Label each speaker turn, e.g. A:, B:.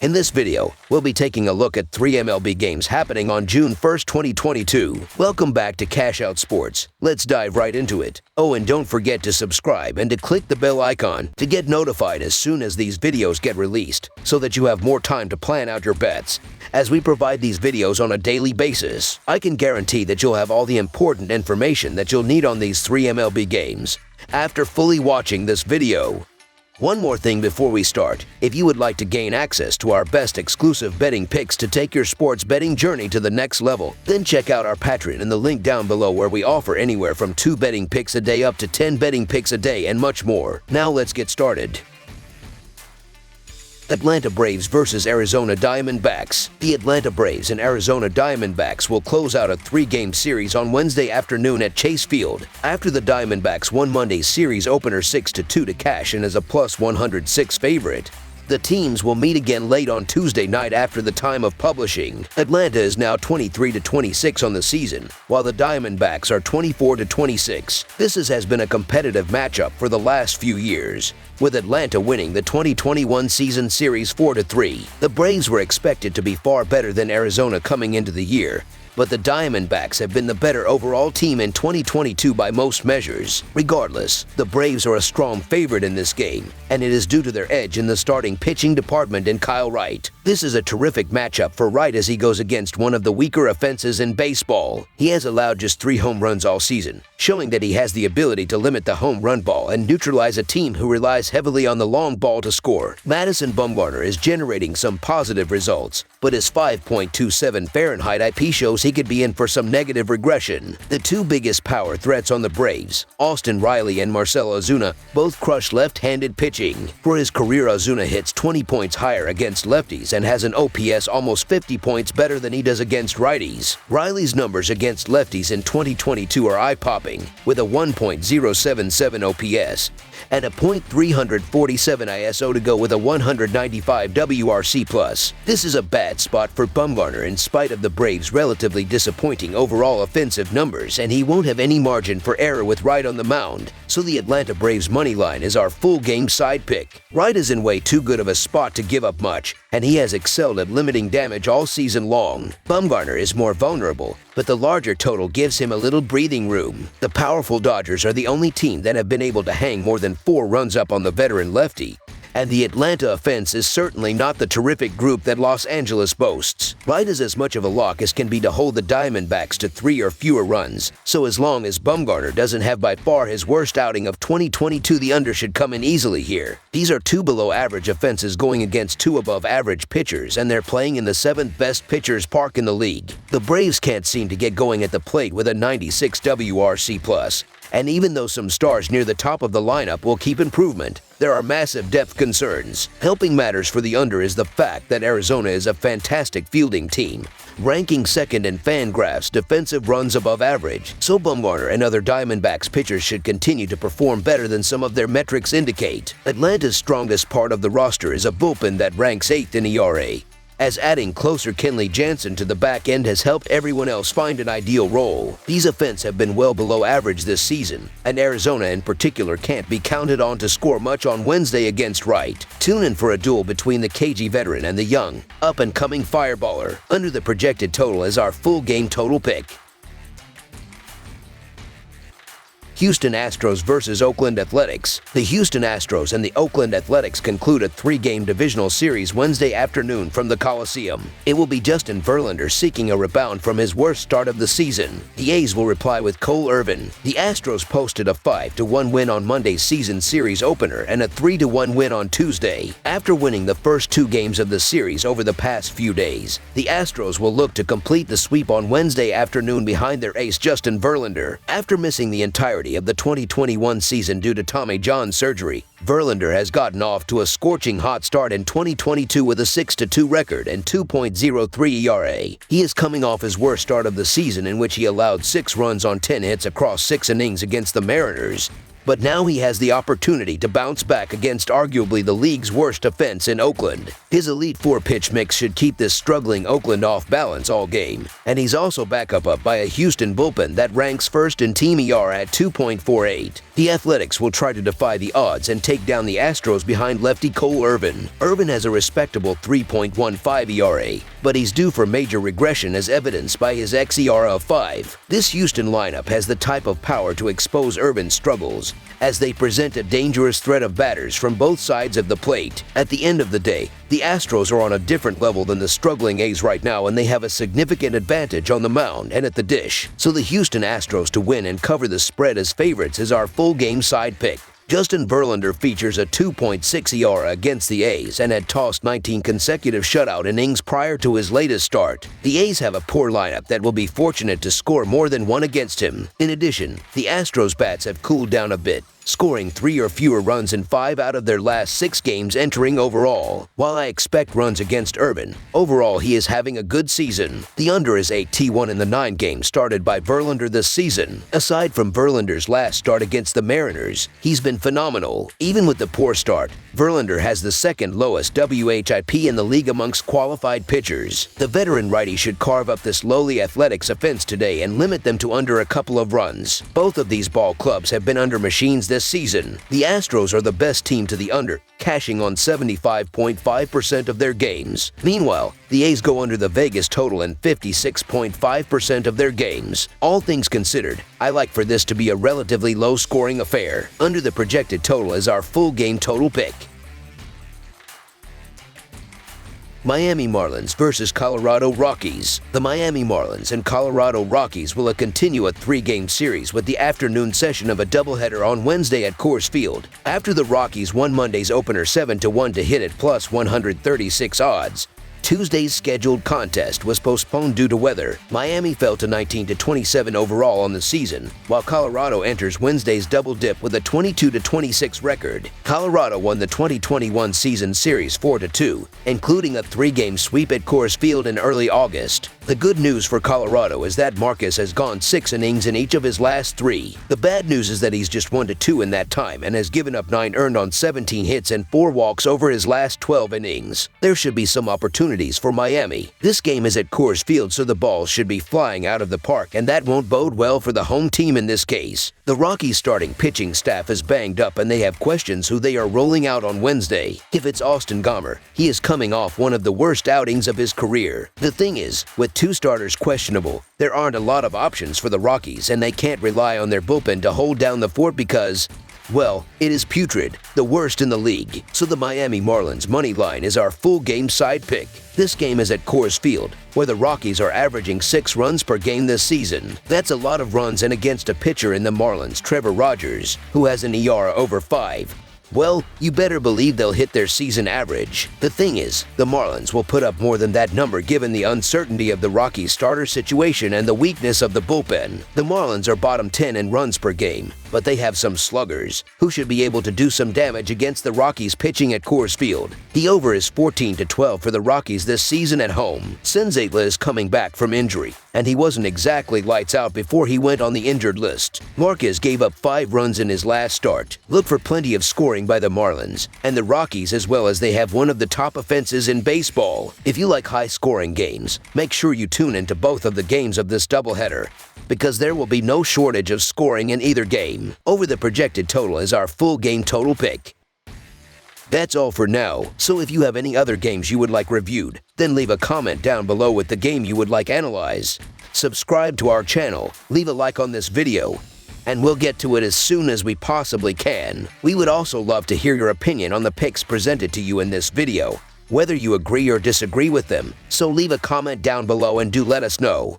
A: In this video, we'll be taking a look at 3 MLB games happening on June 1st, 2022. Welcome back to Cash Out Sports. Let's dive right into it. Oh, and don't forget to subscribe and to click the bell icon to get notified as soon as these videos get released, so that you have more time to plan out your bets. As we provide these videos on a daily basis, I can guarantee that you'll have all the important information that you'll need on these 3 MLB games after fully watching this video. One more thing before we start. If you would like to gain access to our best exclusive betting picks to take your sports betting journey to the next level, then check out our Patreon in the link down below, where we offer anywhere from 2 betting picks a day up to 10 betting picks a day and much more. Now let's get started. Atlanta Braves versus Arizona Diamondbacks. The Atlanta Braves and Arizona Diamondbacks will close out a 3-game series on Wednesday afternoon at Chase Field, after the Diamondbacks won Monday's series opener 6-2 to cash in as a plus 106 favorite. The teams will meet again late on Tuesday night after the time of publishing. Atlanta is now 23-26 on the season, while the Diamondbacks are 24-26. This has been a competitive matchup for the last few years, with Atlanta winning the 2021 season series 4-3. The Braves were expected to be far better than Arizona coming into the year, but the Diamondbacks have been the better overall team in 2022 by most measures. Regardless, the Braves are a strong favorite in this game, and it is due to their edge in the starting pitching department in Kyle Wright. This is a terrific matchup for Wright as he goes against one of the weaker offenses in baseball. He has allowed just 3 home runs all season, showing that he has the ability to limit the home run ball and neutralize a team who relies heavily on the long ball to score. Madison Bumgarner is generating some positive results, but his 5.27 Fahrenheit IP shows he could be in for some negative regression. The 2 biggest power threats on the Braves, Austin Riley and Marcell Ozuna, both crush left-handed pitching. For his career, Ozuna hits 20 points higher against lefties and has an OPS almost 50 points better than he does against righties. Riley's numbers against lefties in 2022 are eye-popping, with a 1.077 OPS and a .347 ISO to go with a 195 WRC+. This is a bad spot for Bumgarner in spite of the Braves' relatively disappointing overall offensive numbers, and he won't have any margin for error with Wright on the mound, so the Atlanta Braves money line is our full game side pick. Wright is in way too good of a spot to give up much, and he has excelled at limiting damage all season long. Bumgarner is more vulnerable, but the larger total gives him a little breathing room. The powerful Dodgers are the only team that have been able to hang more than 4 runs up on the veteran lefty, and the Atlanta offense is certainly not the terrific group that Los Angeles boasts. Wright is as much of a lock as can be to hold the Diamondbacks to 3 or fewer runs, so as long as Bumgarner doesn't have by far his worst outing of 2022, the under should come in easily here. These are 2 below-average offenses going against 2 above-average pitchers, and they're playing in the 7th best pitchers park in the league. The Braves can't seem to get going at the plate with a 96 WRC+. And even though some stars near the top of the lineup will keep improvement, there are massive depth concerns. Helping matters for the under is the fact that Arizona is a fantastic fielding team, ranking 2nd in Fangraphs defensive runs above average, so Bumgarner and other Diamondbacks pitchers should continue to perform better than some of their metrics indicate. Atlanta's strongest part of the roster is a bullpen that ranks 8th in ERA, as adding closer Kenley Jansen to the back end has helped everyone else find an ideal role. These offenses have been well below average this season, and Arizona in particular can't be counted on to score much on Wednesday against Wright. Tune in for a duel between the cagey veteran and the young, up-and-coming fireballer. Under the projected total is our full game total pick. Houston Astros versus Oakland Athletics. The Houston Astros and the Oakland Athletics conclude a 3-game divisional series Wednesday afternoon from the Coliseum. It will be Justin Verlander seeking a rebound from his worst start of the season. The A's will reply with Cole Irvin. The Astros posted a 5-1 win on Monday's season series opener and a 3-1 win on Tuesday. After winning the first 2 games of the series over the past few days, the Astros will look to complete the sweep on Wednesday afternoon behind their ace Justin Verlander. After missing the entirety of the 2021 season due to Tommy John surgery, Verlander has gotten off to a scorching hot start in 2022 with a 6-2 record and 2.03 ERA. He is coming off his worst start of the season, in which he allowed 6 runs on 10 hits across 6 innings against the Mariners. but now he has the opportunity to bounce back against arguably the league's worst offense in Oakland. His Elite Four pitch mix should keep this struggling Oakland off balance all game, and he's also backed up by a Houston bullpen that ranks first in team ERA at 2.48. The Athletics will try to defy the odds and take down the Astros behind lefty Cole Irvin. Irvin has a respectable 3.15 ERA, but he's due for major regression as evidenced by his xERA of 5. This Houston lineup has the type of power to expose Irvin's struggles, as they present a dangerous threat of batters from both sides of the plate. At the end of the day, the Astros are on a different level than the struggling A's right now, and they have a significant advantage on the mound and at the dish. So the Houston Astros to win and cover the spread as favorites is our full game side pick. Justin Verlander features a 2.6 ERA against the A's and had tossed 19 consecutive shutout innings prior to his latest start. The A's have a poor lineup that will be fortunate to score more than one against him. In addition, the Astros bats have cooled down a bit, scoring 3 or fewer runs in 5 out of their last 6 games entering overall. While I expect runs against Irvin, overall he is having a good season. The under is 8-1 in the 9 games started by Verlander this season. Aside from Verlander's last start against the Mariners, he's been phenomenal. Even with the poor start, Verlander has the second lowest WHIP in the league amongst qualified pitchers. The veteran righty should carve up this lowly Athletics offense today and limit them to under a couple of runs. Both of these ball clubs have been under machines this season. The Astros are the best team to the under, cashing on 75.5% of their games. Meanwhile, the A's go under the Vegas total in 56.5% of their games. All things considered, I like for this to be a relatively low-scoring affair. Under the projected total is our full game total pick. Miami Marlins versus Colorado Rockies. The Miami Marlins and Colorado Rockies will continue a 3-game series with the afternoon session of a doubleheader on Wednesday at Coors Field. After the Rockies won Monday's opener 7-1 to hit at plus 136 odds, Tuesday's scheduled contest was postponed due to weather. Miami fell to 19-27 overall on the season, while Colorado enters Wednesday's double dip with a 22-26 record. Colorado won the 2021 season series 4-2, including a 3-game sweep at Coors Field in early August. The good news for Colorado is that Marcus has gone 6 innings in each of his last 3. The bad news is that he's just 1-2 in that time and has given up 9 earned on 17 hits and 4 walks over his last 12 innings. There should be some opportunities for Miami. This game is at Coors Field, so the balls should be flying out of the park, and that won't bode well for the home team in this case. The Rockies' starting pitching staff is banged up, and they have questions who they are rolling out on Wednesday. If it's Austin Gomber, he is coming off one of the worst outings of his career. The thing is, with 2 starters questionable, there aren't a lot of options for the Rockies, and they can't rely on their bullpen to hold down the fort because, well, it is putrid, the worst in the league. So the Miami Marlins money line is our full game side pick. This game is at Coors Field, where the Rockies are averaging 6 runs per game this season. That's a lot of runs, and against a pitcher in the Marlins, Trevor Rogers, who has an ERA over 5. Well, you better believe they'll hit their season average. The thing is, the Marlins will put up more than that number given the uncertainty of the Rockies' starter situation and the weakness of the bullpen. The Marlins are bottom 10 in runs per game, but they have some sluggers who should be able to do some damage against the Rockies pitching at Coors Field. The over is 14-12 for the Rockies this season at home. Senzatla is coming back from injury, and he wasn't exactly lights out before he went on the injured list. Marquez gave up 5 runs in his last start. Look for plenty of scoring by the Marlins and the Rockies, as well as they have one of the top offenses in baseball. If you like high-scoring games, make sure you tune into both of the games of this doubleheader, because there will be no shortage of scoring in either game. Over the projected total is our full game total pick. That's all for now, so if you have any other games you would like reviewed, then leave a comment down below with the game you would like analyzed. Subscribe to our channel, leave a like on this video, and we'll get to it as soon as we possibly can. We would also love to hear your opinion on the picks presented to you in this video, whether you agree or disagree with them, so leave a comment down below and do let us know.